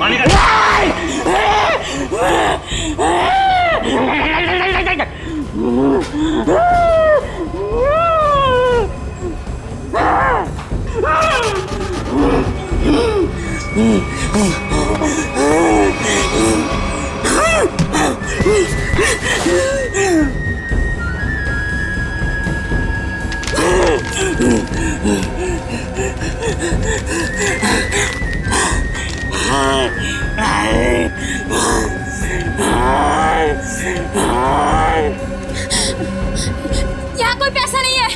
पानी यहाँ कोई पैसा नहीं है।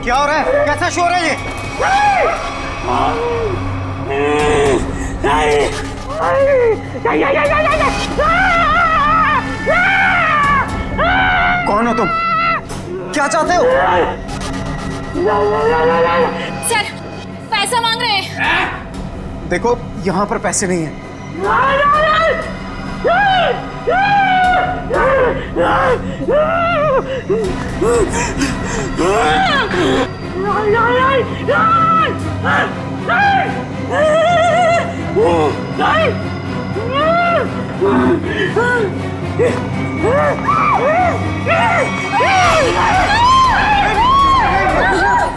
क्या हो रहा है? कैसा शोर है ये? कौन हो तुम? क्या चाहते हो? सर, पैसा मांग रहे हैं। देखो, यहाँ पर पैसे नहीं हैं।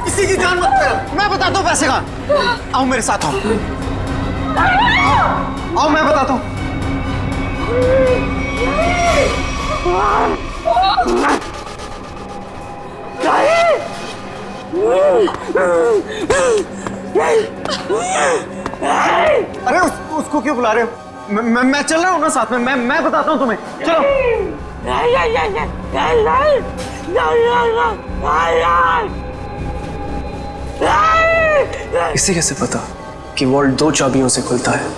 किसी की जान मत करो। मैं बताता हूँ पैसे कहाँ। आओ मेरे साथ आओ। आओ मैं बताता हूँ। अरे उसको क्यों बुला रहे हो? मैं चल रहा हूँ ना साथ में। मैं बताता हूँ तुम्हें। चलो। इसे कैसे पता कि वॉल्ट 2 चाबियों से खुलता है?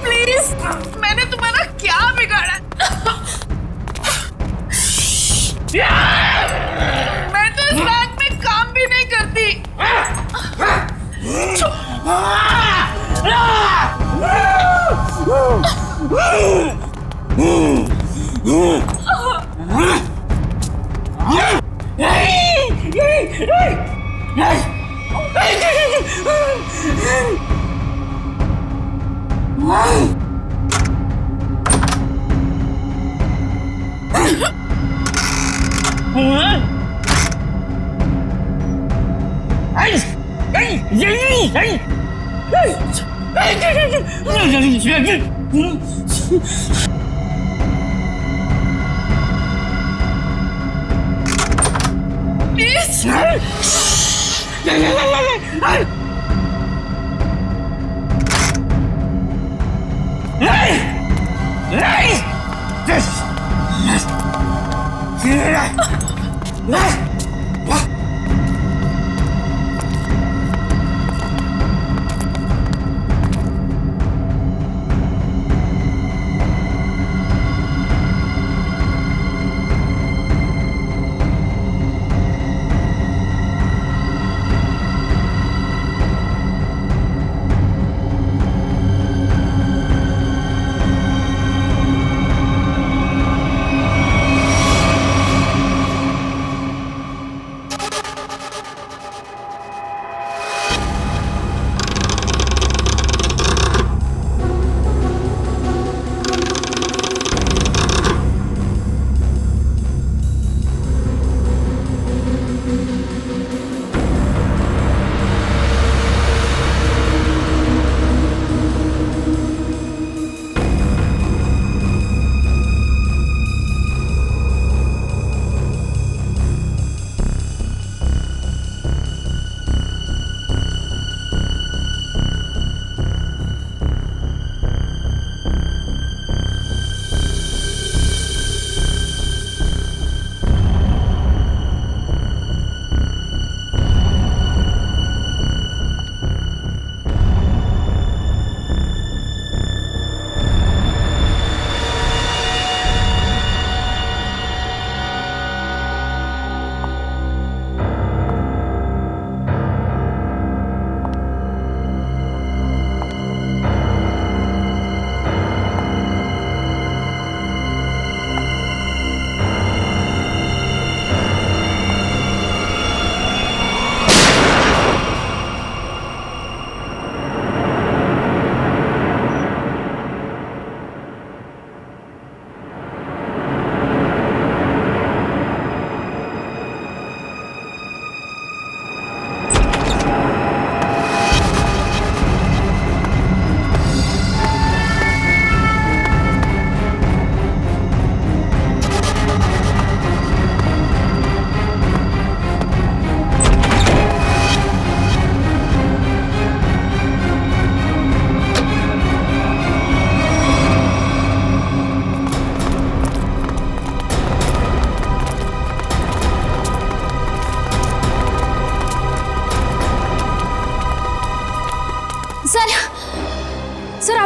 प्लीज, मैंने तुम्हारा क्या बिगाड़ा? मैं तो इस बैंक में काम भी नहीं करती।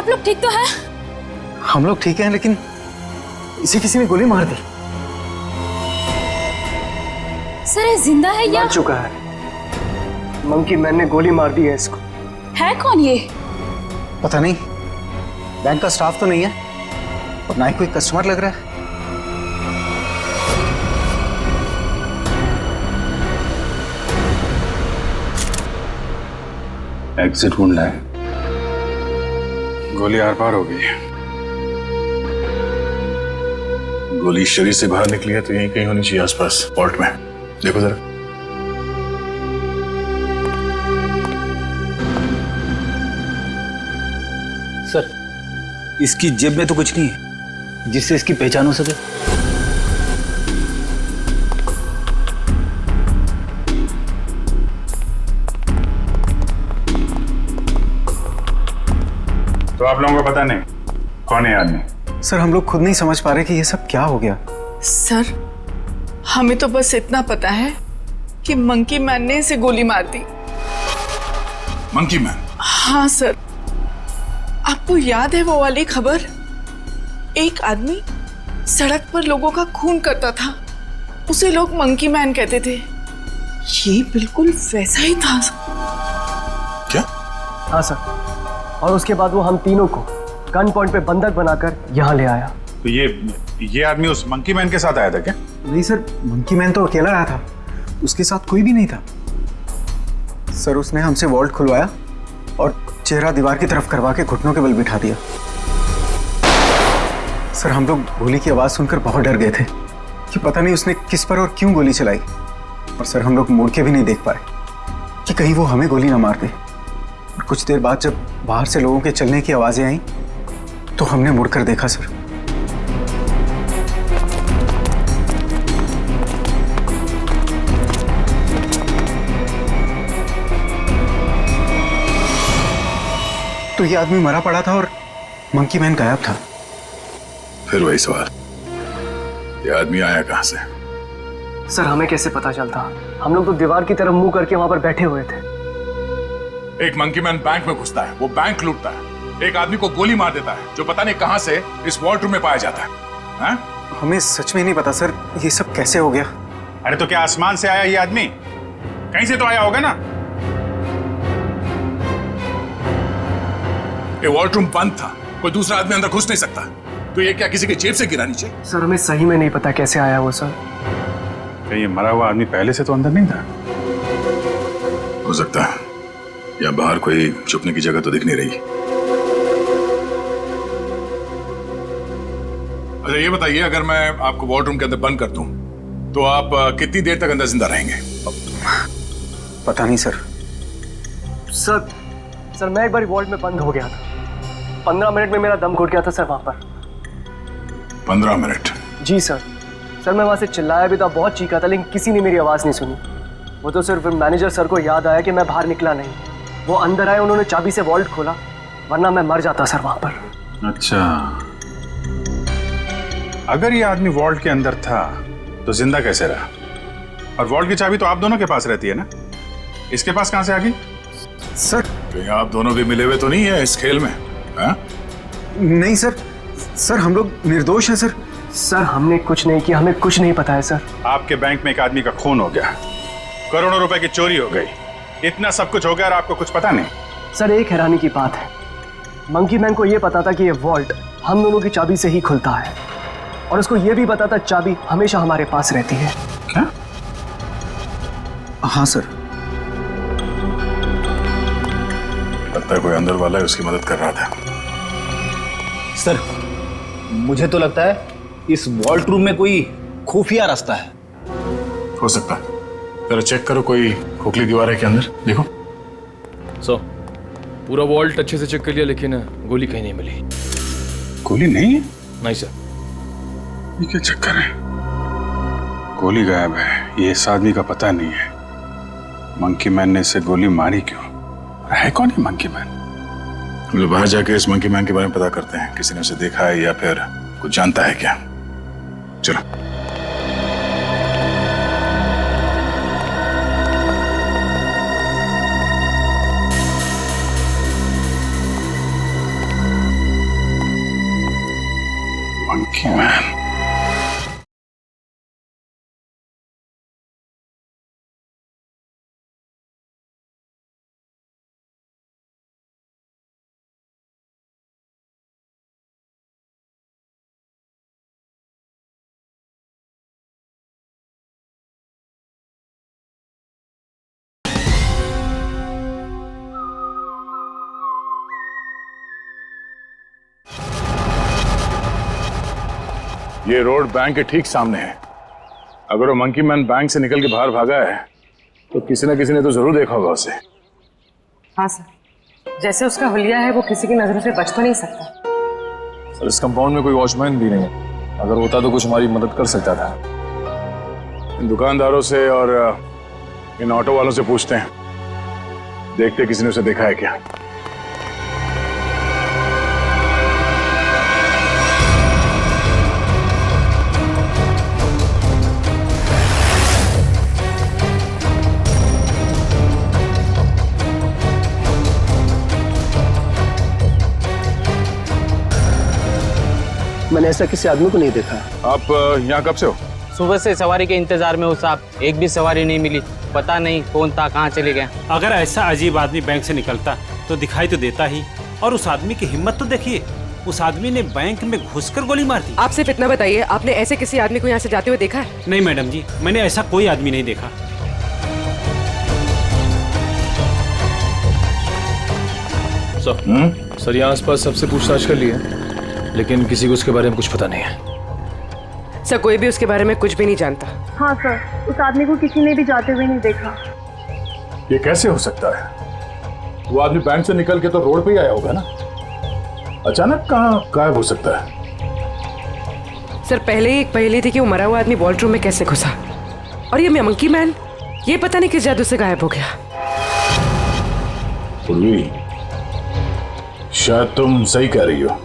आप लोग ठीक तो हैं? हम लोग ठीक हैं, लेकिन इसे किसी ने गोली मार दी। सर ये जिंदा है या मर चुका है। मंकी मैन ने गोली मार दी है इसको। है कौन ये? पता नहीं, बैंक का स्टाफ तो नहीं है और ना ही कोई कस्टमर लग रहा है। एग्जिट ढूंढना है। गोली आर पार हो गई है। गोली शरीर से बाहर निकली है तो यहीं कहीं होनी चाहिए आसपास, वॉल्ट में। देखो जरा। सर, इसकी जेब में तो कुछ नहीं है जिससे इसकी पहचान हो सके। तो आप लोगों को पता नहीं कौन है आदमी? सर हम लोग खुद नहीं समझ पा रहे कि ये सब क्या हो गया। सर हमें तो बस इतना पता है कि मंकी मैन ने इसे गोली मार दी। Monkey man? हाँ सर, आपको याद है वो वाली खबर? एक आदमी सड़क पर लोगों का खून करता था, उसे लोग मंकी मैन कहते थे। ये बिल्कुल वैसा ही था। क्या? हाँ सर, और उसके बाद वो हम तीनों को गन पॉइंट पे बंधक बनाकर यहाँ ले आया। तो ये आदमी उस मंकी मैन के साथ आया था क्या? नहीं सर, मंकी मैन तो अकेला आया था, उसके साथ कोई भी नहीं था। सर उसने हमसे वॉल्ट खुलवाया और चेहरा दीवार की तरफ करवा के घुटनों के बल बिठा दिया। सर हम लोग गोली की आवाज सुनकर बहुत डर गए थे कि पता नहीं उसने किस पर और क्यों गोली चलाई। और सर हम लोग मुड़ के भी नहीं देख पाए कि कहीं वो हमें गोली ना मार दे। और कुछ देर बाद जब बाहर से लोगों के चलने की आवाजें आई तो हमने मुड़कर देखा सर। तो ये आदमी मरा पड़ा था और मंकी मैन गायब था। फिर वही सवाल, ये आदमी आया कहां से? सर हमें कैसे पता चलता? हम लोग तो दीवार की तरफ मुंह करके वहां पर बैठे हुए थे। एक मंकी मैन बैंक में घुसता है, वो बैंक लूटता है, एक आदमी को गोली मार देता है जो पता नहीं कहां से इस वॉल्ट रूम में पाया जाता है। हा? हमें सच में नहीं पता सर, ये सब कैसे हो गया। अरे तो क्या आसमान से आया ये आदमी? कहीं से तो आया होगा ना। ये वॉल्ट रूम बंद था, कोई दूसरा आदमी अंदर घुस नहीं सकता। तो ये क्या किसी के जेब से गिरा नीचे? सर हमें सही में नहीं पता कैसे आया वो सर। कहीं ये मरा हुआ आदमी पहले से तो अंदर नहीं था? हो सकता है, या बाहर कोई छुपने की जगह तो दिख नहीं रही। अच्छा ये बताइए, अगर मैं आपको वॉल्ट रूम के अंदर बंद कर दूं तो आप कितनी देर तक अंदर जिंदा रहेंगे? पता नहीं सर। सर मैं एक बार वॉल्ट में बंद हो गया था। 15 मिनट में मेरा दम घुट गया था सर वहां पर। 15 मिनट? जी सर मैं वहां से चिल्लाया भी था, बहुत चीखा था, लेकिन किसी ने मेरी आवाज नहीं सुनी। वो तो सिर्फ मैनेजर सर को याद आया कि मैं बाहर निकला नहीं। वो अंदर आए, उन्होंने चाबी से वॉल्ट खोला, वरना मैं मर जाता सर वहां पर। अच्छा, अगर ये आदमी वॉल्ट के अंदर था तो जिंदा कैसे रहा? और वॉल्ट की चाबी तो आप दोनों के पास रहती है ना, इसके पास कहां से आ गई? सर कहीं आप दोनों भी मिले हुए तो नहीं है इस खेल में? हा? नहीं सर हम लोग निर्दोष हैं सर। सर हमने कुछ नहीं किया, हमें कुछ नहीं पता है सर। आपके बैंक में एक आदमी का खून हो गया, करोड़ों रुपए की चोरी हो गई, इतना सब कुछ हो गया और आपको कुछ पता नहीं? सर एक हैरानी की बात है, मंकी मैन को यह पता था कि ये वॉल्ट हम दोनों की चाबी से ही खुलता है, और उसको यह भी पता था चाबी हमेशा हमारे पास रहती है। क्या? हाँ सर। लगता है कोई अंदर वाला है, उसकी मदद कर रहा था। सर मुझे तो लगता है इस वॉल्ट रूम में कोई खुफिया रास्ता है। हो सकता है, जरा चेक करो, कोई खोखली दीवार है के अंदर, देखो। पूरा वॉल्ट अच्छे से चेक कर लिया, लेकिन गोली कहीं नहीं मिली। गोली नहीं है? नहीं सर। ये क्या चक्कर है? गोली गायब है, ये इस आदमी का पता नहीं है। मंकी मैन ने इसे गोली मारी क्यों? है कौन है मंकी मैन? हम लोग बाहर जाके इस मंकी मैन के बारे में पता करते हैं, किसी ने उसे देखा है या फिर कुछ जानता है क्या। चलो। Monkey man. ये रोड बैंक के ठीक सामने है। अगर वो मंकी मैन बैंक से निकल के बाहर भागा है तो किसी ने तो जरूर देखा होगा उसे। हाँ सर, जैसे उसका हुलिया है वो किसी की नजरों से बच तो नहीं सकता। सर इस कंपाउंड में कोई वॉचमैन भी नहीं है, अगर होता तो कुछ हमारी मदद कर सकता था। इन दुकानदारों से और इन ऑटो वालों से पूछते हैं, देखते किसी ने उसे देखा है क्या। मैंने ऐसा किसी आदमी को नहीं देखा। आप यहाँ कब से हो? सुबह से सवारी के इंतजार में हूँ साहब, एक भी सवारी नहीं मिली। पता नहीं कौन था, कहाँ चले गए। अगर ऐसा अजीब आदमी बैंक से निकलता तो दिखाई तो देता ही, और उस आदमी की हिम्मत तो देखिए, उस आदमी ने बैंक में घुसकर गोली मार दी। आप सिर्फ इतना बताइए, आपने ऐसे किसी आदमी को यहाँ से जाते हुए देखा है? नहीं मैडम जी, मैंने ऐसा कोई आदमी नहीं देखा। सर यहाँ आसपास सबसे पूछताछ कर ली है, लेकिन किसी को उसके बारे में कुछ पता नहीं है। सर कोई भी उसके बारे में कुछ भी नहीं जानता। हाँ सर, उस आदमी को किसी ने भी जाते हुए नहीं देखा। ये कैसे हो सकता है? वो आदमी बैंक से निकल के तो रोड पे ही आया होगा ना, अचानक कहाँ गायब हो सकता है? सर पहले ही एक पहेली थी कि वो मरा हुआ आदमी वॉल्ट रूम में कैसे घुसा, और ये मंकी मैन ये पता नहीं किस जादू से गायब हो गया। पूर्वी, शायद तुम सही कह रही हो।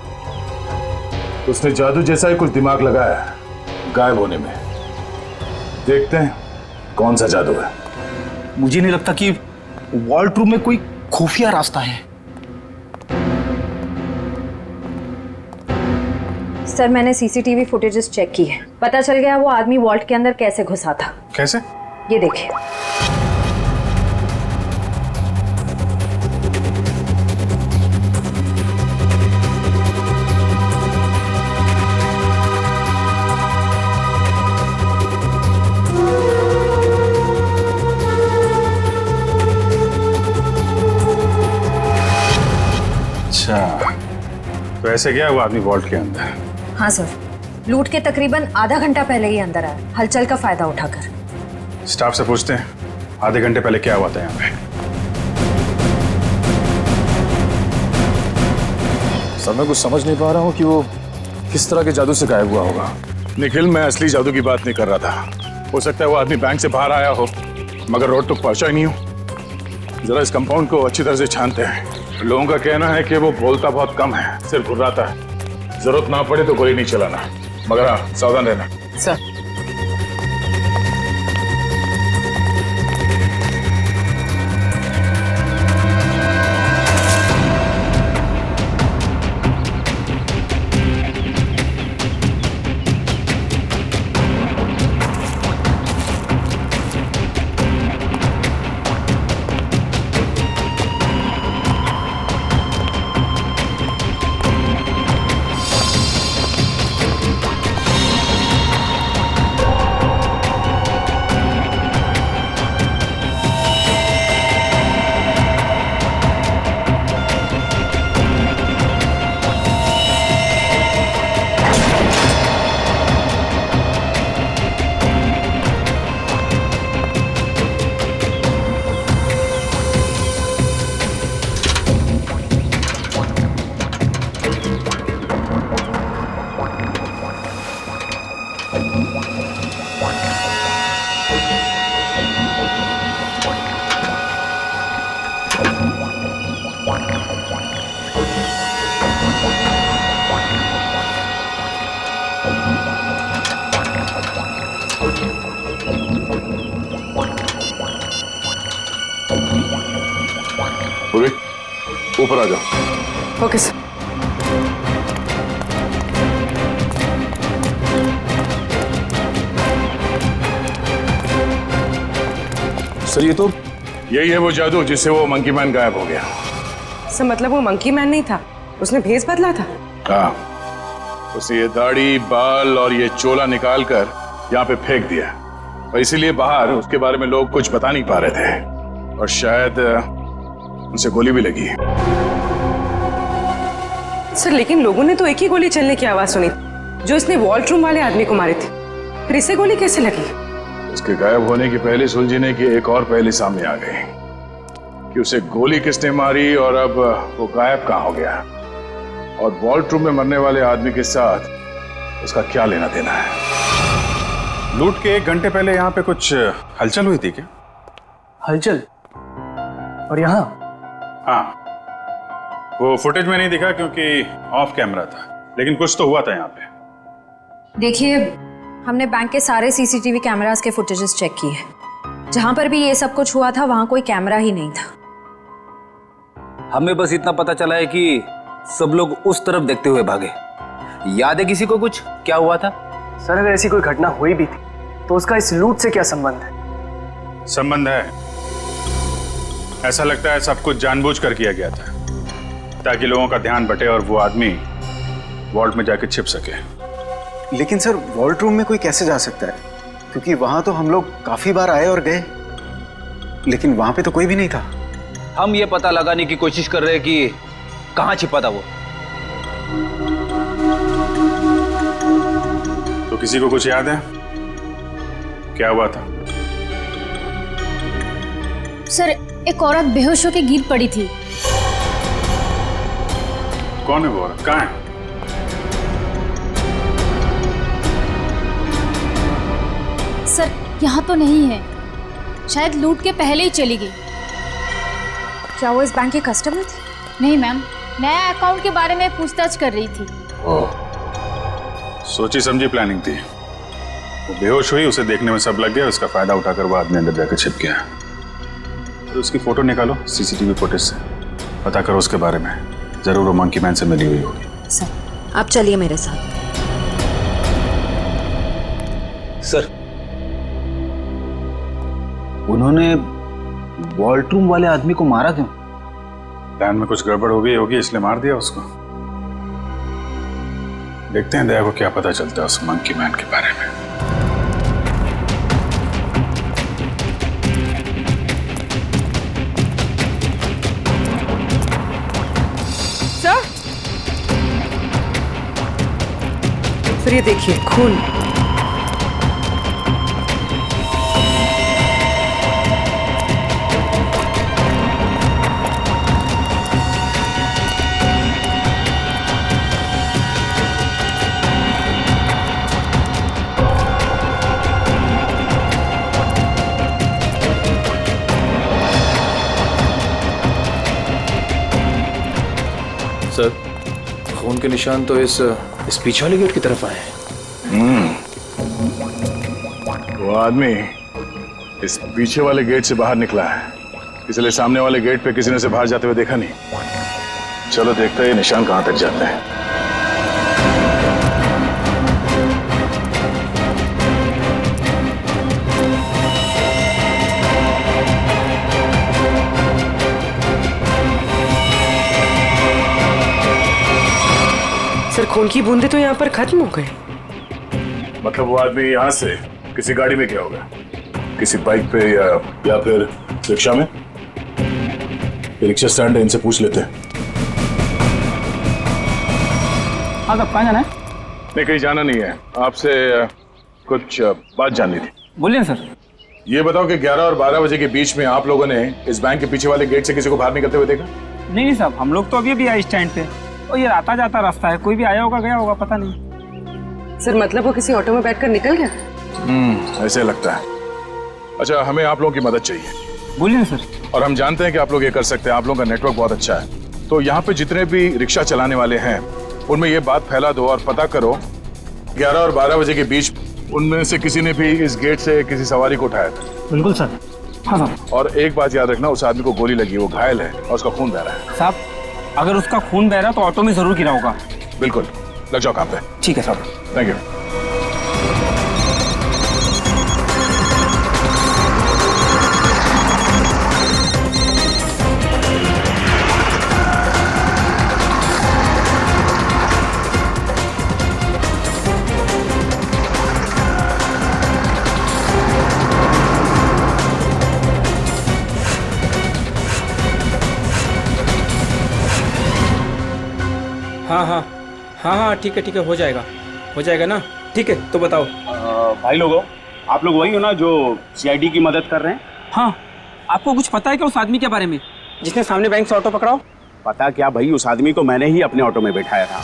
उसने जादू जैसा ही कुछ दिमाग लगाया है गायब होने में। देखते हैं कौन सा जादू है। मुझे नहीं लगता कि वॉल्ट रूम में कोई खुफिया रास्ता है। सर मैंने सीसीटीवी फुटेजेस चेक की है, पता चल गया वो आदमी वॉल्ट के अंदर कैसे घुसा था। कैसे? ये देखिए। अच्छा, तो ऐसे गया वो आदमी वॉल्ट के अंदर? हाँ सर, लूट के तकरीबन आधा घंटा पहले ही अंदर आया, हलचल का फायदा उठाकर। स्टाफ से पूछते हैं आधे घंटे पहले क्या हुआ था यहाँ पे। सर मैं कुछ समझ नहीं पा रहा हूँ कि वो किस तरह के जादू से गायब हुआ होगा। निखिल, मैं असली जादू की बात नहीं कर रहा था। हो सकता है वो आदमी बैंक से बाहर आया हो मगर रोड तक पहुंचा ही नहीं हो। जरा इस कंपाउंड को अच्छी तरह से छानते हैं। लोगों का कहना है कि वो बोलता बहुत कम है, सिर्फ घुर्राता है। जरूरत ना पड़े तो गोली नहीं चलाना, मगर हाँ सावधान रहना। सर ऊपर आ जाओ। Okay sir. सर ये तो यही है वो जादू जिससे वो मंकी मैन गायब हो गया। सर मतलब वो मंकी मैन नहीं था, उसने भेस बदला था। हाँ, उसने ये दाढ़ी बाल और ये चोला निकाल कर यहाँ पे फेंक दिया और इसीलिए बाहर उसके बारे में लोग कुछ बता नहीं पा रहे थे और शायद उनसे गोली भी लगी। सर लेकिन लोगों ने तो एक ही गोली चलने की आवाज सुनी जो इसने वॉल्ट रूम वाले आदमी को मारी थी, फिर इसे गोली कैसे लगी? उसके गायब होने की पहले सुलझने की एक और पहली सामने आ गई कि उसे गोली किसने मारी और अब वो गायब कहाँ हो गया और वॉल्ट रूम में मरने वाले आदमी के साथ उसका क्या लेना देना है। लूट के 1 घंटे पहले यहाँ पे कुछ हलचल हुई थी क्या? हलचल? और यहाँ? हाँ, वो फुटेज में नहीं दिखा क्योंकि ऑफ कैमरा था, लेकिन कुछ तो हुआ था यहाँ पे। देखिए, हमने बैंक के सारे सीसीटीवी कैमरास के फुटेजेस चेक किए। जहां पर भी ये सब कुछ हुआ था वहां कोई कैमरा ही नहीं था। हमें बस इतना पता चला है कि सब लोग उस तरफ देखते हुए भागे। याद है किसी को कुछ क्या हुआ था? सर अगर ऐसी कोई घटना हुई भी थी तो उसका इस लूट से क्या संबंध है? संबंध है, ऐसा लगता है सब कुछ जानबूझकर किया गया था ताकि लोगों का ध्यान बटे और वो आदमी वॉल्ट में जाके छिप सके। लेकिन सर वॉल्ट रूम में कोई कैसे जा सकता है, क्योंकि वहां तो हम लोग काफी बार आए और गए, लेकिन वहां पे तो कोई भी नहीं था। हम ये पता लगाने की कोशिश कर रहे हैं कि कहाँ छिपा था वो। तो किसी को कुछ याद है क्या हुआ था? सर एक औरत बेहोश होकर गिर पड़ी थी। कौन है वो औरत, कहाँ है? सर यहाँ तो नहीं है, शायद लूट के पहले ही चली गई। क्या वो इस बैंक की कस्टमर थी? नहीं मैम, नया अकाउंट के बारे में पूछताछ कर रही थी। सोची समझी प्लानिंग थी। वो बेहोश हुई, उसे देखने में सब लग गया, उसका फायदा उठाकर वो आदमी अंदर जाकर छिप गया। तो उसकी फोटो निकालो सीसीटीवी फुटेज से, पता करो उसके बारे में, जरूर वो मंकी मैन से मिली हुई होगी। सर आप चलिए मेरे साथ। सर उन्होंने वॉल्ट रूम वाले आदमी को मारा क्यों? प्लान में कुछ गड़बड़ हो गई होगी इसलिए मार दिया उसको। देखते हैं दया को क्या पता चलता है उस मंकी मैन के बारे में। सर ये देखिए खून। सर खून के निशान तो इस पीछे वाले गेट की तरफ आए हैं। वो आदमी इस पीछे वाले गेट से बाहर निकला है, इसलिए सामने वाले गेट पे किसी ने उसे बाहर जाते हुए देखा नहीं। चलो देखते हैं ये निशान कहां तक जाते हैं। सर खून की बूंदें तो यहाँ पर खत्म हो गई। मतलब वो आदमी यहाँ से किसी गाड़ी में गया होगा, किसी बाइक पे या फिर रिक्शा में। ये रिक्शा स्टैंड है, इनसे पूछ लेते हैं। हाँ कब कहाँ जाना है? नहीं कहीं जाना नहीं है, आपसे कुछ बात जाननी थी। बोलिए सर। ये बताओ कि 11 और 12 बजे के बीच में आप लोगों ने इस बैंक के पीछे वाले गेट से किसी को बाहर निकलते हुए देखा? नहीं साहब, हम लोग तो अभी आए स्टैंड पे और ये आता जाता रास्ता है, कोई भी आया होगा गया होगा पता नहीं। सर मतलब वो किसी ऑटो में बैठकर निकल गया? ऐसे लगता है। अच्छा हमें आप लोगों की मदद चाहिए। बोलिए सर। और हम जानते हैं कि आप लोग ये कर सकते हैं, आप लोगों का नेटवर्क बहुत अच्छा है। तो यहाँ पे जितने भी रिक्शा चलाने वाले हैं उनमें ये बात फैला दो और पता करो 11 और 12 बजे के बीच उनमें से किसी ने भी इस गेट से किसी सवारी को उठाया था। बिल्कुल सर। हाँ सर। और एक बात याद रखना, उस आदमी को गोली लगी, वो घायल है और उसका खून बह रहा है। साहब अगर उसका खून बह रहा तो ऑटो में जरूर गिरा होगा। बिल्कुल, लग जाओ काम पे। ठीक है साहब। Thank you. हाँ हाँ हाँ हाँ ठीक है हो जाएगा ना। ठीक है तो बताओ। भाई लोगों, आप लोग वही हो ना जो सीआईडी की मदद कर रहे हैं? हाँ, आपको कुछ पता है क्या उस आदमी के बारे में जिसने सामने बैंक से ऑटो पकड़ाओ? पता क्या भाई, उस आदमी को मैंने ही अपने ऑटो में बैठाया था।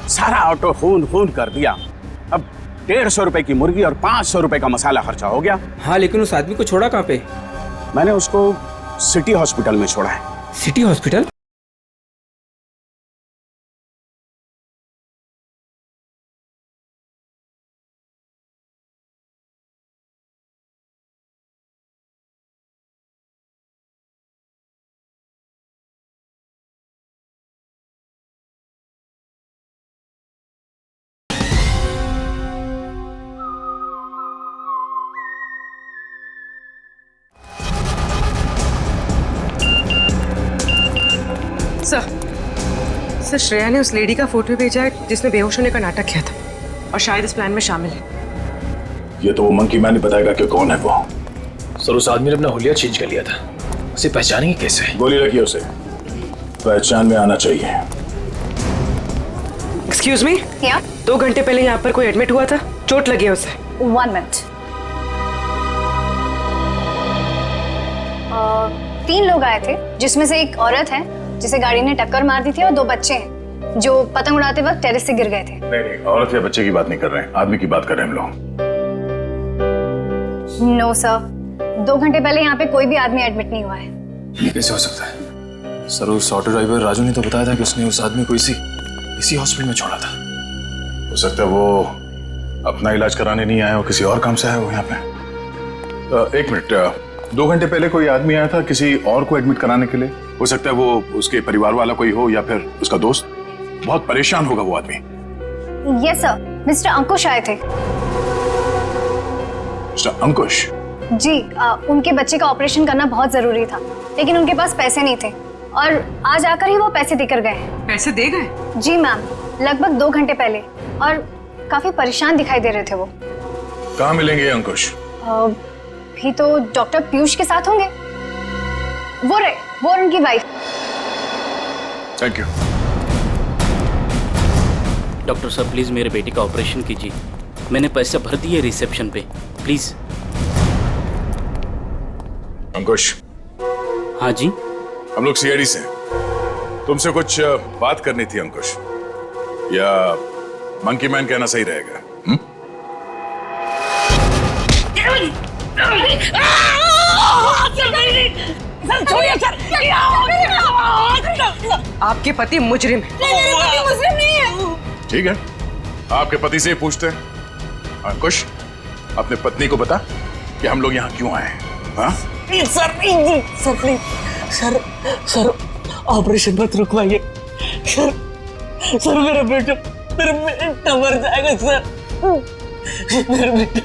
सारा ऑटो खून कर दिया। अब 150 रुपए की मुर्गी और 500 रुपए का मसाला खर्चा हो गया। हाँ, लेकिन उस आदमी को छोड़ा कहाँ पे? मैंने उसको सिटी हॉस्पिटल में छोड़ा है। City hospital? सर श्रेया ने उस लेडी का फोटो भेजा है जिसने बेहोश होने का नाटक किया था और शायद इस प्लान में शामिल है। ये तो वो मंकी मैन ही बताएगा कि कौन है वो। सर उस आदमी ने अपना हुलिया चेंज कर लिया था, उसे पहचानेंगे कैसे? गोली रखिए उसे, पहचान में आना चाहिए। एक्सक्यूज मी, 2 घंटे पहले यहाँ पर कोई एडमिट हुआ था, चोट लगी है उसे। 1 मिनट। 3 लोग आए थे जिसमें से एक औरत है जिसे गाड़ी ने टक्कर मार दी थी और 2 बच्चे हैं जो पतंग उड़ाते वक्त टेरेस से गिर गए थे। नहीं, औरत या बच्चे की बात नहीं कर रहे हैं, आदमी की बात कर रहे हैं हम लोग। नो सर, 2 घंटे पहले यहाँ पे कोई भी आदमी एडमिट नहीं हुआ है। ये कैसे हो सकता है? सर उस ऑटो ड्राइवर राजू ने तो बताया था कि उसने उस आदमी को इसी हॉस्पिटल में छोड़ा था। हो सकता है वो अपना इलाज कराने नहीं आया हो, किसी और काम से आया हो यहाँ पे। 1 मिनट, 2 घंटे पहले कोई आदमी आया था किसी और को एडमिट कराने के लिए। हो सकता है वो उसके परिवार वाला कोई हो या फिर उसका दोस्त। बहुत परेशान होगा वो आदमी। यस सर, मिस्टर अंकुश आए थे। मिस्टर अंकुश? जी, उनके बच्चे का ऑपरेशन करना बहुत जरूरी था लेकिन उनके पास पैसे नहीं थे और आज आकर ही वो पैसे देकर गए। पैसे दे गए? जी मैम, लगभग 2 घंटे पहले, और काफी परेशान दिखाई दे रहे थे वो। कहाँ मिलेंगे अंकुश? भी तो डॉक्टर पीयूष के साथ होंगे। वो उनकी वाइफ। Thank you. डॉक्टर साहब प्लीज मेरे बेटे का ऑपरेशन कीजिए, मैंने पैसे भर दिए रिसेप्शन पे, प्लीज। अंकुश। हाँ जी। हम लोग सीआईडी से हैं, तुमसे कुछ बात करनी थी अंकुश, या मंकी मैन कहना सही रहेगा? आपके पति मुजरिम है। नहीं है। ठीक है, आपके पति से पूछते हैं। अंकुश, अपने पत्नी को बता कि हम लोग यहाँ क्यों आए हैं। हाँ? सर प्लीज, सर ऑपरेशन मत रुकवाइए सर, मेरा बेटा मर जाएगा सर, मेरा बेटा।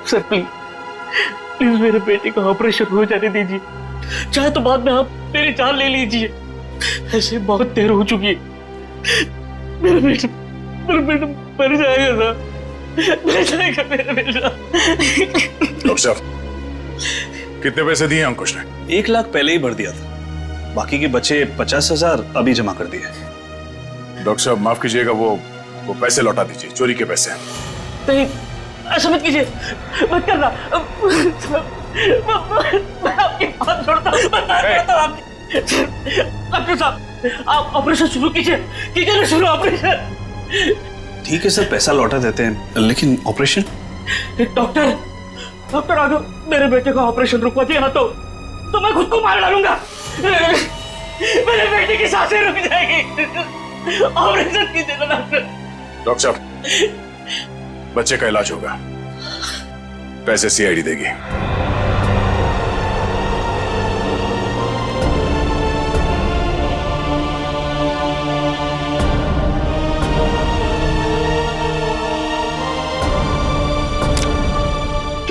सर प्लीज मेरे बेटे का ऑपरेशन हो जाने दीजिए, चाहे तो बाद में आप मेरी जान ले लीजिए, ऐसे बहुत देर हो चुकी है। मेरा बेटा मर जाएगा सर, मर जाएगा मेरा बेटा। डॉक्टर साहब, कितने पैसे दिए अंकुश ने? 1 लाख पहले ही भर दिया था, बाकी के बचे 50,000 अभी जमा कर दिए। डॉक्टर साहब माफ कीजिएगा, वो पैसे लौटा दीजिए, चोरी के पैसे। नहीं, ऐसा मत कीजिए, मत करना। मैं आपकी हाथ जोड़ता हूँ, डॉक्टर साहब आप ऑपरेशन शुरू कीजिए ना, शुरू ऑपरेशन। ठीक है सर, पैसा लौटा देते हैं, लेकिन ऑपरेशन? डॉक्टर अगर मेरे बेटे का ऑपरेशन रुकवा दिया ना तो मैं खुद को मार डालूंगा, मेरे बेटे की सांसें रुक जाएगी। ऑपरेशन कीजिए ना डॉक्टर साहब, बच्चे का इलाज होगा, पैसे सीआईडी देगी।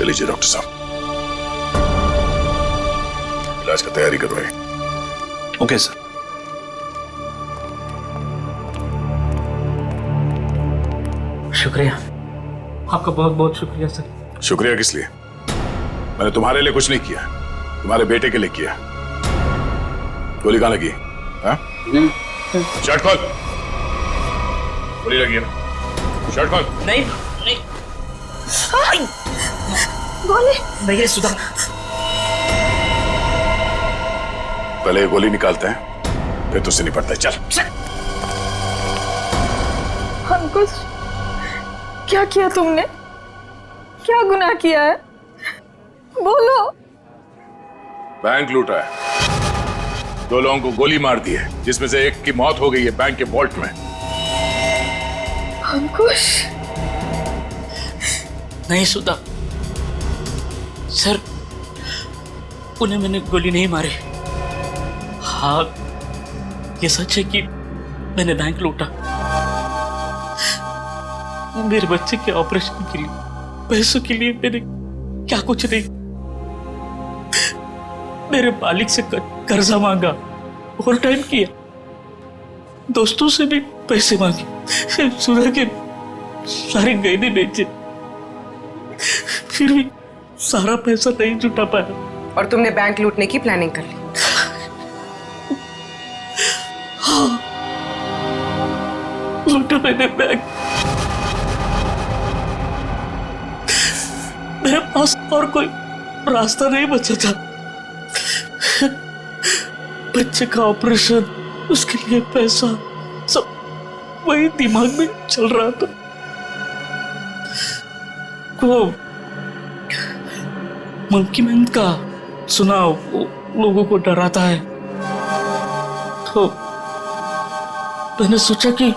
चलिए डॉक्टर साहब, इलाज की तैयारी करवाइए। Okay sir. शुक्रिया, आपका बहुत बहुत शुक्रिया सर। शुक्रिया किस लिए? मैंने तुम्हारे लिए कुछ नहीं किया, तुम्हारे बेटे के लिए किया। गोली कहाँ लगी? हाँ? शर्ट खोल। गोली लगी है ना? शर्ट खोल। नहीं गोली नहीं सुधा। पहले ये गोली निकालते हैं, फिर तुझसे निपटता है। चल। अंकुश, क्या किया तुमने? क्या गुनाह किया है? बोलो। बैंक लूटा है, 2 लोगों को गोली मार दी है, जिसमें से एक की मौत हो गई है बैंक के वॉल्ट में। अंकुश, नहीं सुधा सर, उन्हें मैंने गोली नहीं मारी। हाँ, ये सच है कि मैंने बैंक लूटा। मेरे बच्चे के ऑपरेशन के लिए, पैसों के लिए मैंने क्या कुछ नहीं, मेरे मालिक से कर्जा मांगा, ओवर टाइम किया, दोस्तों से भी पैसे मांगे, सुधा के सारे गहने बेचे, फिर भी सारा पैसा नहीं जुटा पाया। और तुमने बैंक लूटने की प्लानिंग कर ली? हाँ, लूटा मैंने बैंक। मेरे पास और कोई रास्ता नहीं बचा था। बच्चे का ऑपरेशन, उसके लिए पैसा, सब वही दिमाग में चल रहा था। वो मंकी मैन का सुना, वो लोगों को डराता है, तो मैंने सोचा कि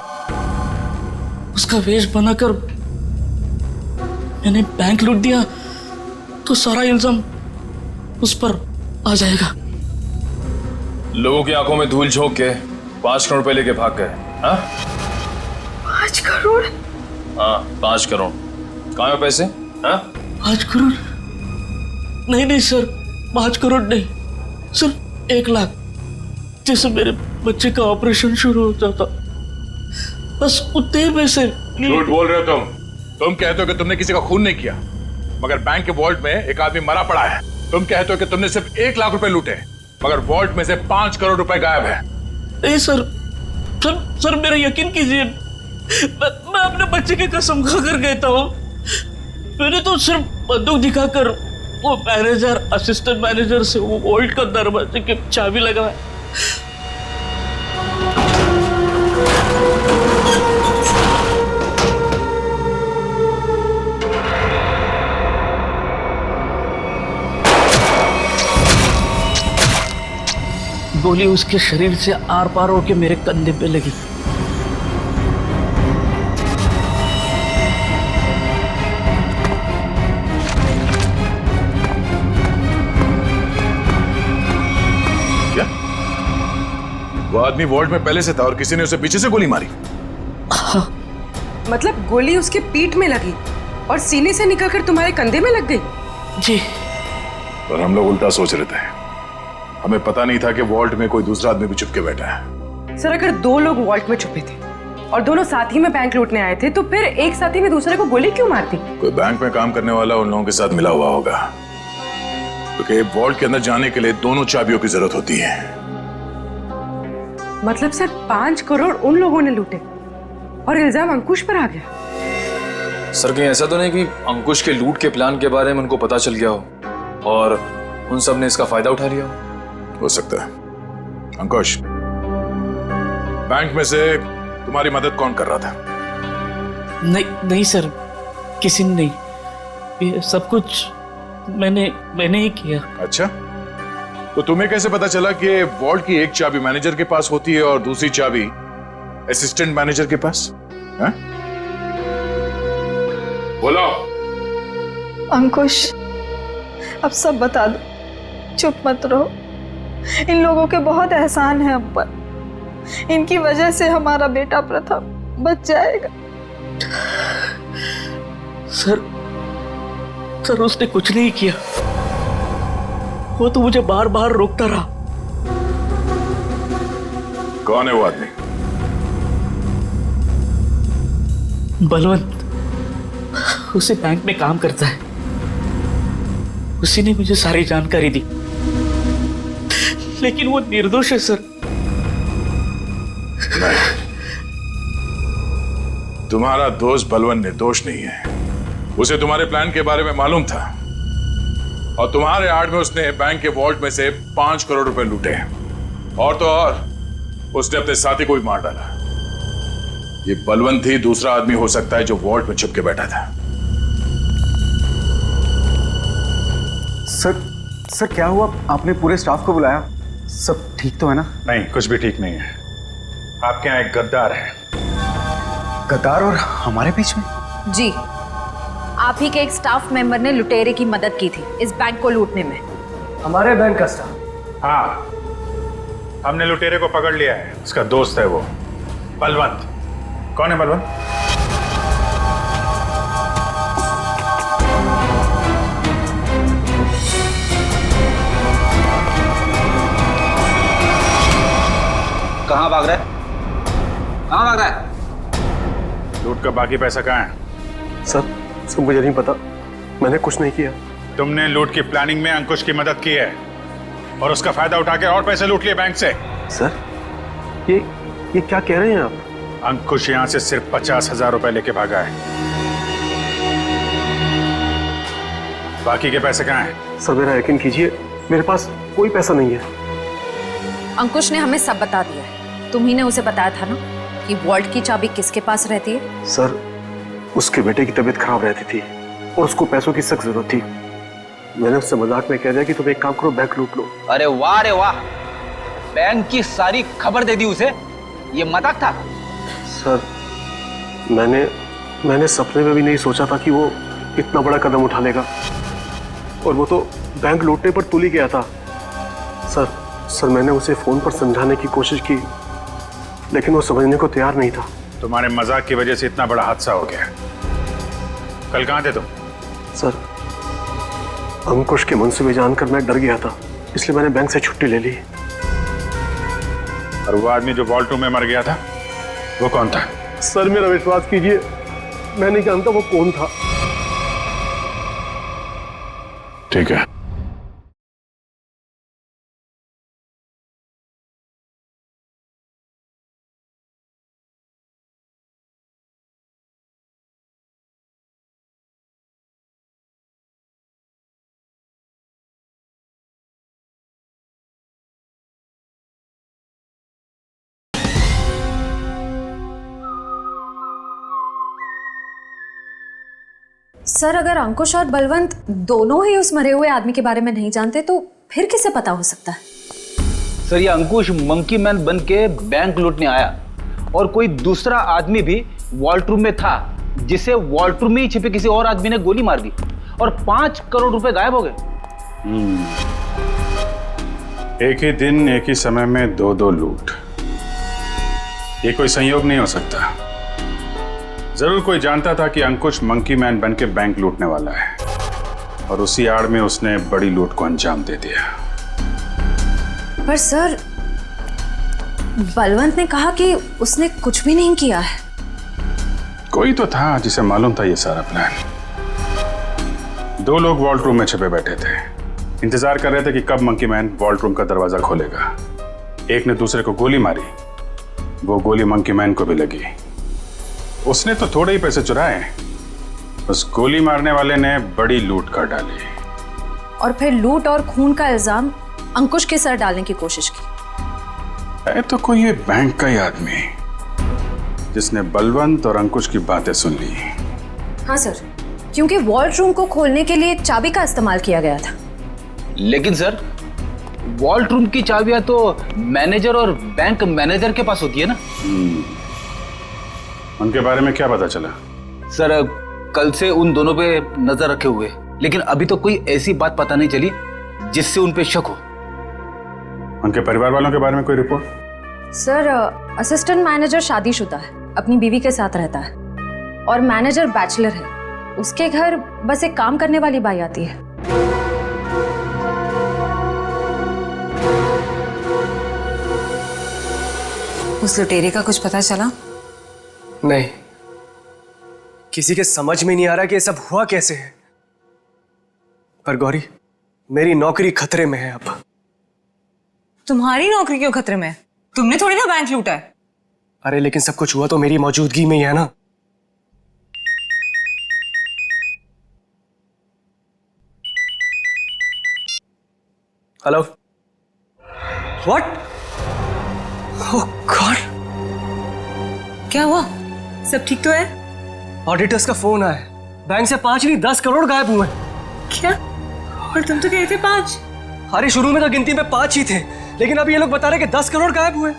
उसका वेश बनाकर मैंने बैंक लूट दिया तो सारा इल्जाम उस पर आ जाएगा। लोगों की आंखों में धूल झोंक के 5 करोड़ रुपए लेके भाग गए। हाँ 5 करोड़? हाँ 5 करोड़। कहाँ है पैसे? हाँ 5 करोड़ नहीं सर, 5 करोड़ नहीं, सिर्फ 1 लाख। जैसे मेरे बच्चे का ऑपरेशन शुरू हो जाता, बस उतने पैसे। झूठ बोल रहे हो तुम कहते हो कि तुमने किसी का खून नहीं किया, मगर बैंक के वॉल्ट में एक आदमी मरा पड़ा है। तुम कहते हो कि तुमने सिर्फ 1 लाख रुपए लूटे, मगर वॉल्ट में से 5 करोड़ रुपए गायब है। नहीं सर मेरा यकीन कीजिए, मैं अपने बच्चे की कसम खाकर कहता हूँ, मैंने तो सिर्फ बंदूक दिखाकर वो मैनेजर, असिस्टेंट मैनेजर से वो वॉल्ट का दरवाजे की चाबी लगाया। गोली उसके शरीर से आर पार होकर मेरे कंधे पे लगी। क्या? वो आदमी वॉल्ट में पहले से था और किसी ने उसे पीछे से गोली मारी? हाँ। मतलब गोली उसके पीठ में लगी और सीने से निकलकर तुम्हारे कंधे में लग गई? जी। और हम लोग उल्टा सोच रहे थे, हमें पता नहीं था कि वॉल्ट में कोई दूसरा आदमी भी छुप के बैठा है। सर अगर 2 लोग वॉल्ट में छुपे थे और दोनों साथ ही में बैंक लूटने आए थे, तो फिर एक साथी में दूसरे को गोली क्यों मारती? कोई बैंक में काम करने वाला उन लोगों के साथ मिला हुआ होगा, क्योंकि वॉल्ट के अंदर जाने के लिए दोनों चाबियों की जरूरत होती है। मतलब सर 5 करोड़ उन लोगों ने लूटे और इल्जाम अंकुश पर आ गया? सर कहीं ऐसा तो नहीं कि अंकुश के लूट के प्लान के बारे में उनको पता चल गया हो और उन सब ने इसका फायदा उठा लिया हो सकता है। अंकुश, बैंक में से तुम्हारी मदद कौन कर रहा था? नहीं सर, किसी ने नहीं, ये सब कुछ मैंने ही किया। अच्छा, तो तुम्हें कैसे पता चला कि वॉल्ट की एक चाबी मैनेजर के पास होती है और दूसरी चाबी असिस्टेंट मैनेजर के पास? है? बोलो। अंकुश, अब सब बता दो, चुप मत रहो। इन लोगों के बहुत एहसान है हम पर, इनकी वजह से हमारा बेटा प्रथम बच जाएगा। सर सर उसने कुछ नहीं किया, वो तो मुझे बार बार रोकता रहा। कौन है वो आदमी? बलवंत, उसी बैंक में काम करता है। उसी ने मुझे सारी जानकारी दी, लेकिन वो निर्दोष है सर। तुम्हारा दोस्त बलवंत निर्दोष नहीं है। उसे तुम्हारे प्लान के बारे में मालूम था और तुम्हारे आड़ में उसने बैंक के वॉल्ट में से 5 करोड़ रुपए लूटे। और तो और उसने अपने साथी को भी मार डाला। ये बलवंत ही दूसरा आदमी हो सकता है जो वॉल्ट में छुप के बैठा था। सर क्या हुआ? आपने पूरे स्टाफ को बुलाया? सब ठीक तो है ना? नहीं, कुछ भी ठीक नहीं है। आपके यहाँ एक गद्दार है। गद्दार और हमारे बीच में? जी, आप ही के एक स्टाफ मेंबर ने लुटेरे की मदद की थी इस बैंक को लूटने में। हमारे बैंक का स्टाफ? हाँ, हमने लुटेरे को पकड़ लिया है। उसका दोस्त है वो बलवंत। कौन है बलवंत? कहाँ भाग रहा है? कहाँ भाग रहा है? लूट का बाकी पैसा कहाँ है? सर मुझे नहीं पता, मैंने कुछ नहीं किया। तुमने लूट की प्लानिंग में अंकुश की मदद की है और उसका फायदा उठा के और पैसे लूट लिए बैंक से। सर ये क्या कह रहे हैं आप? अंकुश यहाँ से सिर्फ 50,000 रुपए लेके भागा है। बाकी के पैसे कहाँ हैं? सर मेरा यकीन कीजिए, मेरे पास कोई पैसा नहीं है। अंकुश ने हमें सब बता दिया है। तुम ही ने उसे बताया था ना कि वॉल्ट की चाबी किसके पास रहती है? सर उसके बेटे की तबीयत खराब रहती थी और उसको पैसों की सख्त जरूरत थी। मैंने उससे मजाक में कह दिया कि तुम एक काम करो, बैंक लूट लो। अरे वाह, बैंक की सारी खबर दे दी उसे। ये मजाक था? सर मैंने सपने में भी नहीं सोचा था कि वो इतना बड़ा कदम उठा लेगा। और वो तो बैंक लूटने पर तुल ही गया था। सर मैंने उसे फोन पर समझाने की कोशिश की, लेकिन वो समझने को तैयार नहीं था। तुम्हारे मजाक की वजह से इतना बड़ा हादसा हो गया। कल कहाँ थे तुम? सर अंकुश के मंसूबे जानकर मैं डर गया था, इसलिए मैंने बैंक से छुट्टी ले ली। और वो आदमी जो वॉल्ट रूम में मर गया था, वो कौन था? सर मेरा विश्वास कीजिए, मैं नहीं जानता वो कौन था। ठीक है, सर अगर अंकुश और बलवंत दोनों ही उस मरे हुए आदमी के बारे में नहीं जानते तो फिर किसे पता हो सकता है? सर ये अंकुश मंकी मैन बन के बैंक लूटने आया और कोई दूसरा आदमी भी वॉल्ट रूम में था, जिसे वॉल्ट रूम में ही छिपे किसी और आदमी ने गोली मार दी और 5 करोड़ रुपए गायब हो गए। एक ही दिन एक ही समय में दो लूट, ये कोई संयोग नहीं हो सकता। जरूर कोई जानता था कि अंकुश मंकी मैन बन के बैंक लूटने वाला है और उसी आड़ में उसने बड़ी लूट को अंजाम दे दिया। पर सर बलवंत ने कहा कि उसने कुछ भी नहीं किया है। कोई तो था जिसे मालूम था ये सारा प्लान। 2 लोग वॉल्ट रूम में छिपे बैठे थे, इंतजार कर रहे थे कि कब मंकी मैन वॉल्ट रूम का दरवाजा खोलेगा। एक ने दूसरे को गोली मारी, वो गोली मंकी मैन को भी लगी। उसने तो थोड़े ही पैसे चुराए, उस गोली मारने वाले ने बड़ी लूट कर डाली और फिर लूट और खून का इल्जाम अंकुश के सर डालने की कोशिश की। है तो कोई ये बैंक का ही आदमी जिसने बलवंत और अंकुश की बातें सुन ली। हाँ सर, क्योंकि वॉल्ट रूम को खोलने के लिए चाबी का इस्तेमाल किया गया था। लेकिन सर वॉल्ट रूम की चाबियां तो मैनेजर और बैंक मैनेजर के पास होती है ना। उनके बारे में क्या पता चला? सर कल से उन दोनों पे नजर रखे हुए, लेकिन अभी तो कोई ऐसी बात पता नहीं चली जिससे उन पे शक हो। उनके परिवार वालों के बारे में कोई रिपोर्ट? सर असिस्टेंट मैनेजर शादीशुदा है, अपनी बीवी के साथ रहता है और मैनेजर बैचलर है, उसके घर बस एक काम करने वाली बाई आती है। उस लुटेरे का कुछ पता चला? नहीं, किसी के समझ में नहीं आ रहा कि ये सब हुआ कैसे है। पर गौरी, मेरी नौकरी खतरे में है अब। तुम्हारी नौकरी क्यों खतरे में है? तुमने थोड़ी ना बैंक लूटा है। अरे लेकिन सब कुछ हुआ तो मेरी मौजूदगी में ही है ना। Hello, what? ओह गॉड, क्या हुआ? सब ठीक तो है? ऑडिटर्स का फोन आया, बैंक से 5 नहीं 10 करोड़ गायब हुए। क्या? और तुम तो कह रहे थे 5। अरे शुरू में तो गिनती में 5 ही थे, लेकिन अब ये लोग बता रहे कि 10 करोड़ गायब हुए।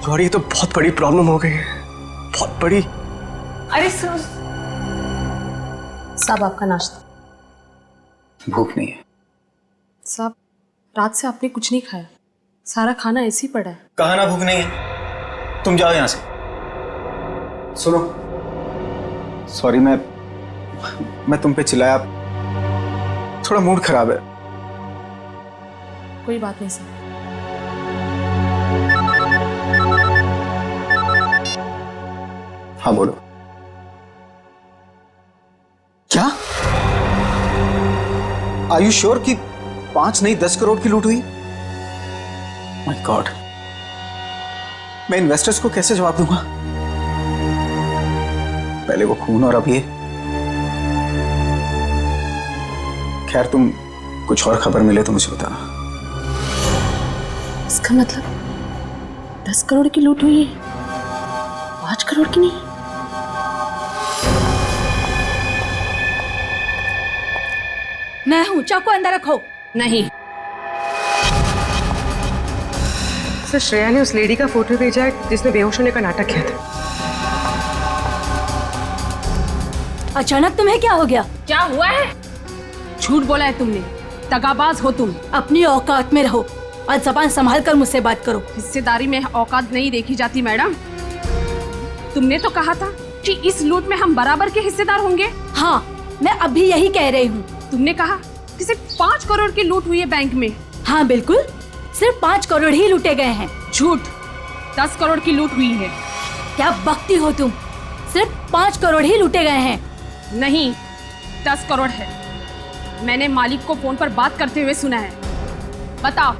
गौरी, ये तो बहुत बड़ी प्रॉब्लम हो गई है, बहुत बड़ी। अरे साहब, आपका नाश्ता। भूख नहीं है साहब, रात से आपने कुछ नहीं खाया, सारा खाना ऐसे ही पड़ा है। कहा ना भूख नहीं है, तुम जाओ यहां से। सुनो, सॉरी, मैं तुम पे चिल्लाया, थोड़ा मूड खराब है। कोई बात नहीं सर। हाँ बोलो। क्या? आर यू श्योर कि 5 नहीं 10 करोड़ की लूट हुई? माय गॉड, मैं इन्वेस्टर्स को कैसे जवाब दूंगा? पहले वो खून और अब ये। खैर, तुम कुछ और खबर मिले तो मुझे बताना। इसका मतलब 10 करोड़ की लूट हुई है, 5 करोड़ की नहीं। मैं हूं, चाकू अंदर रखो। नहीं सर, श्रेया ने उस लेडी का फोटो भेजा है जिसने बेहोश होने का नाटक किया था। अचानक तुम्हें क्या हो गया? क्या हुआ है? झूठ बोला है तुमने, दगाबाज हो तुम। अपनी औकात में रहो और जबान संभाल कर मुझसे बात करो। हिस्सेदारी में औकात नहीं देखी जाती मैडम। तुमने तो कहा था कि इस लूट में हम बराबर के हिस्सेदार होंगे। हाँ, मैं अभी यही कह रही हूँ। तुमने कहा कि सिर्फ 5 करोड़ की लूट हुई है बैंक में। हाँ बिल्कुल, सिर्फ 5 करोड़ ही लूटे गए हैं। झूठ, 10 करोड़ की लूट हुई है। क्या बकती हो तुम? सिर्फ 5 करोड़ ही लूटे गए हैं। नहीं, 10 करोड़ है। मैंने मालिक को फोन पर बात करते हुए सुना है। बताओ,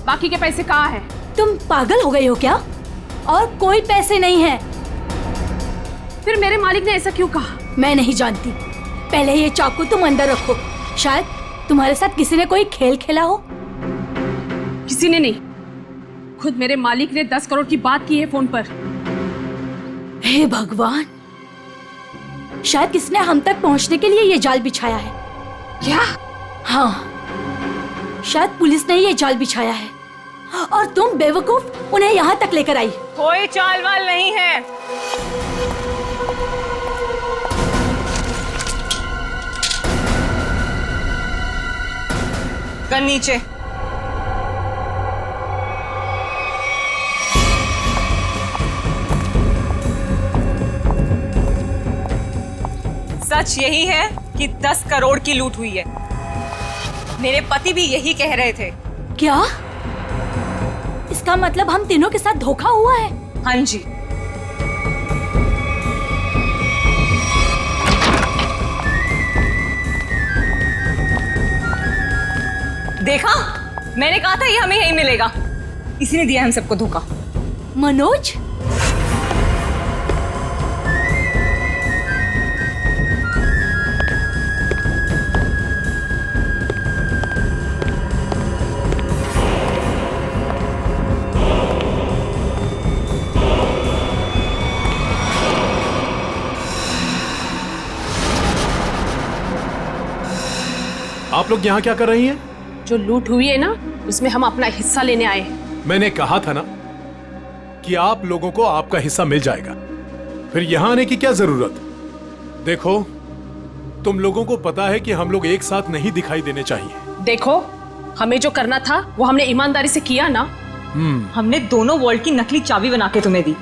बाकी के पैसे कहाँ हैं? तुम पागल हो गई हो क्या? और कोई पैसे नहीं है। फिर मेरे मालिक ने ऐसा क्यों कहा? मैं नहीं जानती। पहले ये चाकू तुम अंदर रखो। शायद तुम्हारे साथ किसी ने कोई खेल खेला हो। किसी ने नहीं, खुद मेरे मालिक ने 10 करोड़ की बात की है फोन पर। हे भगवान, शायद किसने हम तक पहुंचने के लिए ये जाल बिछाया है। क्या? हाँ, शायद पुलिस ने ये जाल बिछाया है और तुम बेवकूफ उन्हें यहाँ तक लेकर आई। कोई चाल वाल नहीं है। गन नीचे। सच यही है कि 10 करोड़ की लूट हुई है। मेरे पति भी यही कह रहे थे। क्या? इसका मतलब हम तीनों के साथ धोखा हुआ है? हाँ जी। देखा, मैंने कहा था ये हमें यही मिलेगा। इसी ने दिया हम सबको धोखा। मनोज, आप लोग यहाँ क्या कर रही हैं? जो लूट हुई है ना, उसमें हम अपना हिस्सा लेने आए हैं। मैंने कहा था ना कि आप लोगों को आपका हिस्सा मिल जाएगा, फिर यहाँ आने की क्या जरूरत? देखो, तुम लोगों को पता है कि हम लोग एक साथ नहीं दिखाई देने चाहिए। देखो, हमें जो करना था वो हमने ईमानदारी से किया ना। हमने दोनों वॉल्ट की नकली चाबी बना के तुम्हें दी।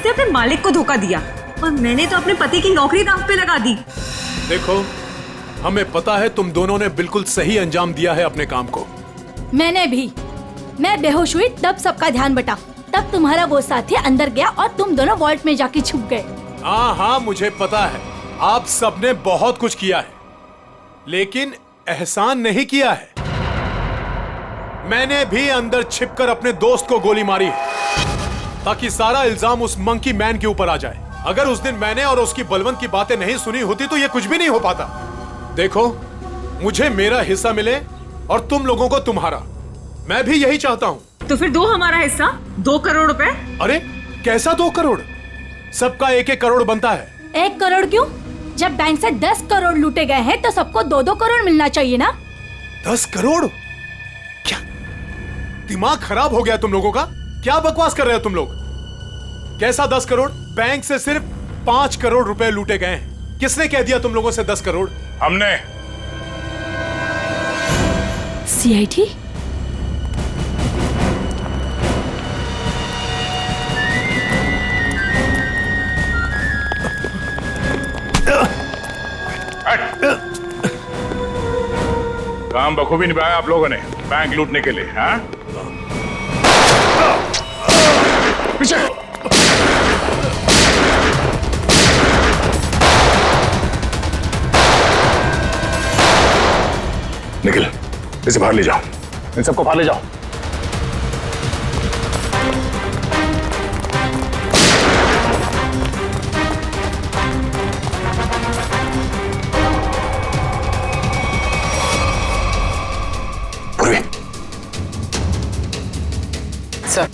उसने अपने मालिक को धोखा दिया और मैंने तो अपने पति की नौकरी दांव पे लगा दी। देखो, हमें पता है तुम दोनों ने बिल्कुल सही अंजाम दिया है अपने काम को। मैंने भी। मैं बेहोश हुई तब सबका ध्यान बटा, तब तुम्हारा वो साथी अंदर गया और तुम दोनों वॉल्ट में जाके छुप गए। हाँ हाँ, मुझे पता है आप सबने बहुत कुछ किया है, लेकिन एहसान नहीं किया है। मैंने भी अंदर छिपकर अपने दोस्त को गोली मारी है ताकि सारा इल्जाम उस मंकी मैन के ऊपर आ जाए। अगर उस दिन मैंने और उसकी बलवंत की बातें नहीं सुनी होती तो ये कुछ भी नहीं हो पाता। देखो, मुझे मेरा हिस्सा मिले और तुम लोगों को तुम्हारा। मैं भी यही चाहता हूँ। तो फिर दो हमारा हिस्सा, 2 करोड़ रुपए। अरे कैसा 2 करोड़? सबका 1-1 करोड़ बनता है। 1 करोड़ क्यों? जब बैंक से 10 करोड़ लूटे गए हैं तो सबको 2-2 करोड़ मिलना चाहिए ना। 10 करोड़? क्या दिमाग खराब हो गया तुम लोगों का? क्या बकवास कर रहे हो तुम लोग? कैसा 10 करोड़? बैंक से सिर्फ 5 करोड़ रुपए लूटे गए हैं। किसने कह दिया तुम लोगों से 10 करोड़? हमने। सीआईडी? काम बखूबी निभाया आप लोगों ने बैंक लूटने के लिए। हाँ, पीछे। निखिल, इसे बाहर ले जाओ। इन सबको बाहर ले जाओ। Sir,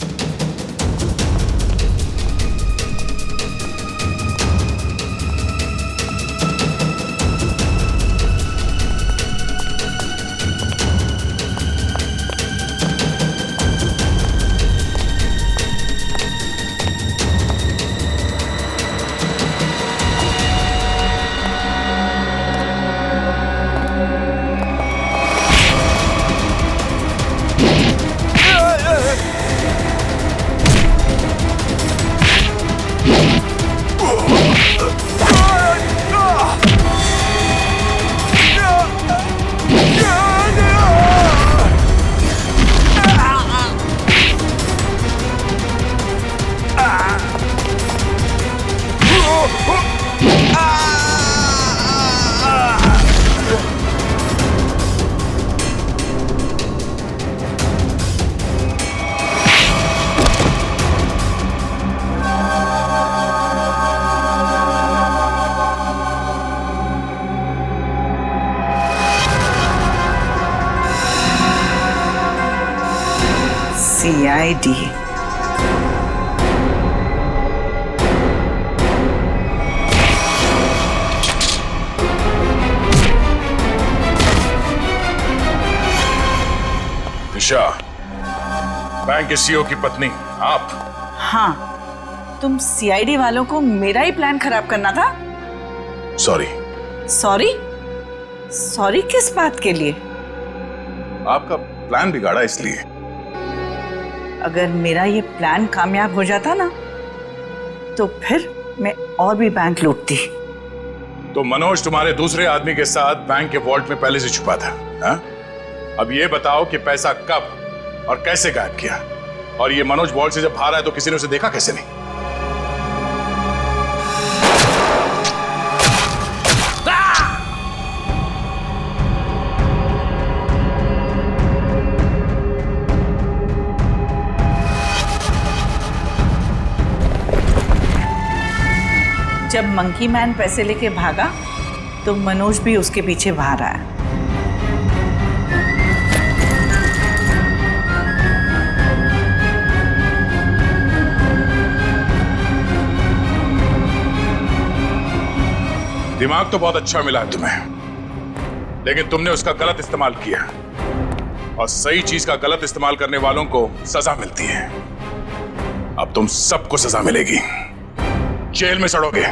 CID। दिशा, बैंक के सीईओ की पत्नी आप? हाँ, तुम CID वालों को मेरा ही प्लान खराब करना था। सॉरी। सॉरी? सॉरी किस बात के लिए? आपका प्लान बिगाड़ा इसलिए। अगर मेरा ये प्लान कामयाब हो जाता ना तो फिर मैं और भी बैंक लूटती। तो मनोज तुम्हारे दूसरे आदमी के साथ बैंक के वॉल्ट में पहले से छुपा था। हा? अब ये बताओ कि पैसा कब और कैसे गायब किया? और ये मनोज वॉल्ट से जब बाहर आया तो किसी ने उसे देखा कैसे नहीं? जब मंकी मैन पैसे लेके भागा तो मनोज भी उसके पीछे बाहर आया। दिमाग तो बहुत अच्छा मिला है तुम्हें, लेकिन तुमने उसका गलत इस्तेमाल किया और सही चीज का गलत इस्तेमाल करने वालों को सजा मिलती है। अब तुम सबको सजा मिलेगी, जेल में सड़ोगे।